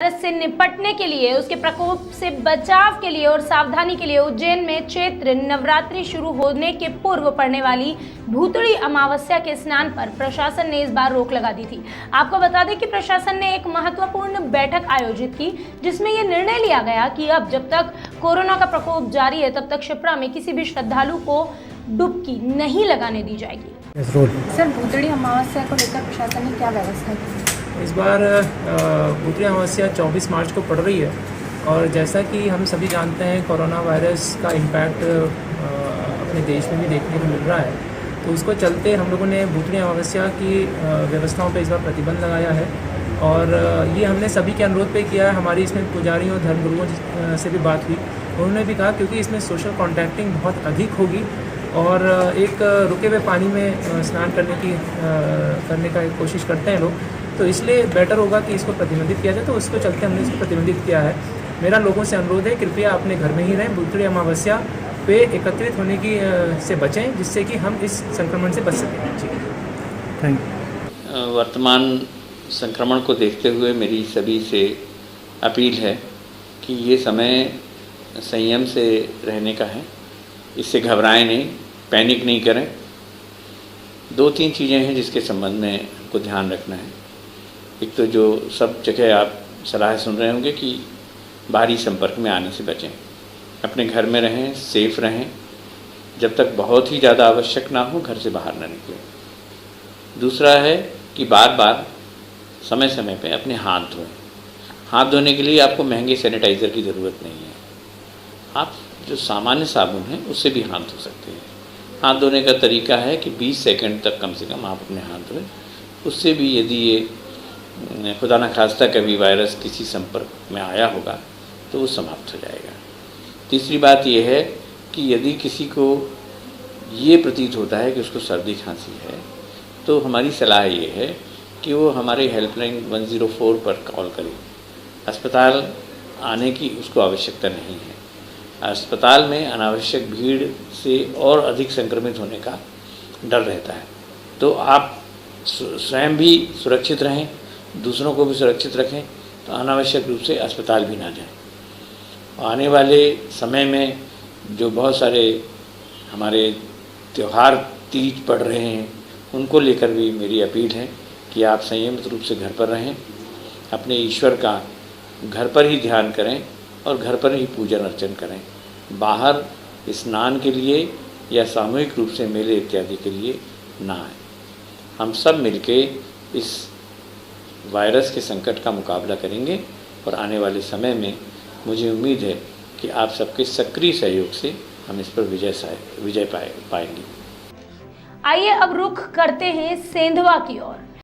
Virus से निपटने के लिए, उसके प्रकोप से बचाव के लिए और सावधानी के लिए उज्जैन में चैत्र नवरात्रि शुरू होने के पूर्व पड़ने वाली भूतड़ी अमावस्या के स्नान पर प्रशासन ने इस बार रोक लगा दी थी। आपको बता दें कि प्रशासन ने एक महत्वपूर्ण बैठक आयोजित की, जिसमें यह निर्णय लिया गया कि अब जब तक कोरोना का प्रकोप जारी है, तब तक शिप्रा में किसी भी श्रद्धालु को डुबकी नहीं लगाने दी जाएगी। सर, भूतड़ी अमावस्या को लेकर प्रशासन ने क्या व्यवस्था की? इस बार भूतड़ी अमावस्या 24 मार्च को पड़ रही है और जैसा कि हम सभी जानते हैं कोरोना वायरस का इम्पैक्ट अपने देश में भी देखने को मिल रहा है, तो उसको चलते हम लोगों ने भूतड़ी अमावस्या की व्यवस्थाओं पर इस बार प्रतिबंध लगाया है। और ये हमने सभी के अनुरोध पे किया है। हमारी इसमें पुजारियों धर्मगुरुओं से भी बात हुई, उन्होंने भी कहा क्योंकि इसमें सोशल कॉन्टैक्टिंग बहुत अधिक होगी और एक रुके हुए पानी में स्नान करने का कोशिश करते हैं लोग, तो इसलिए बेटर होगा कि इसको प्रतिबंधित किया जाए। तो उसको चलते हमने इसको प्रतिबंधित किया है। मेरा लोगों से अनुरोध है, कृपया अपने घर में ही रहें, भूतड़ी अमावस्या पे एकत्रित होने की से बचें, जिससे कि हम इस संक्रमण से बच सकें। जी, थैंक यू। वर्तमान संक्रमण को देखते हुए मेरी सभी से अपील है कि ये समय संयम से रहने का है, इससे घबराएं नहीं, पैनिक नहीं करें। 2-3 चीज़ें हैं जिसके संबंध में आपको ध्यान रखना है। एक तो जो सब जगह आप सलाह सुन रहे होंगे कि बाहरी संपर्क में आने से बचें, अपने घर में रहें, सेफ रहें, जब तक बहुत ही ज़्यादा आवश्यक ना हो घर से बाहर ना निकलें। दूसरा है कि बार बार समय समय पे अपने हाथ धोएं। हाथ धोने के लिए आपको महंगे सैनिटाइज़र की ज़रूरत नहीं है, आप जो सामान्य साबुन है उससे भी हाथ धो सकते हैं। हाथ धोने का तरीका है कि 20 सेकंड तक कम से कम आप अपने हाथ धोएं। उससे भी यदि ये खुदा न खास्ता कभी वायरस किसी संपर्क में आया होगा तो वो समाप्त हो जाएगा। तीसरी बात ये है कि यदि किसी को ये प्रतीत होता है कि उसको सर्दी खांसी है, तो हमारी सलाह ये है कि वो हमारे हेल्पलाइन 104 पर कॉल करें। अस्पताल आने की उसको आवश्यकता नहीं है। अस्पताल में अनावश्यक भीड़ से और अधिक संक्रमित होने का डर रहता है, तो आप स्वयं भी सुरक्षित रहें, दूसरों को भी सुरक्षित रखें, तो अनावश्यक रूप से अस्पताल भी ना जाएं। आने वाले समय में जो बहुत सारे हमारे त्यौहार तीज पड़ रहे हैं, उनको लेकर भी मेरी अपील है कि आप संयमित रूप से घर पर रहें, अपने ईश्वर का घर पर ही ध्यान करें और घर पर ही पूजन अर्चन करें। बाहर स्नान के लिए या सामूहिक रूप से मेले इत्यादि के लिए ना आए। हम सब मिलके इस वायरस के संकट का मुकाबला करेंगे और आने वाले समय में मुझे उम्मीद है कि आप सबके सक्रिय सहयोग से हम इस पर विजय पाएंगे। आइए अब रुख करते हैं सेंधवा की ओर।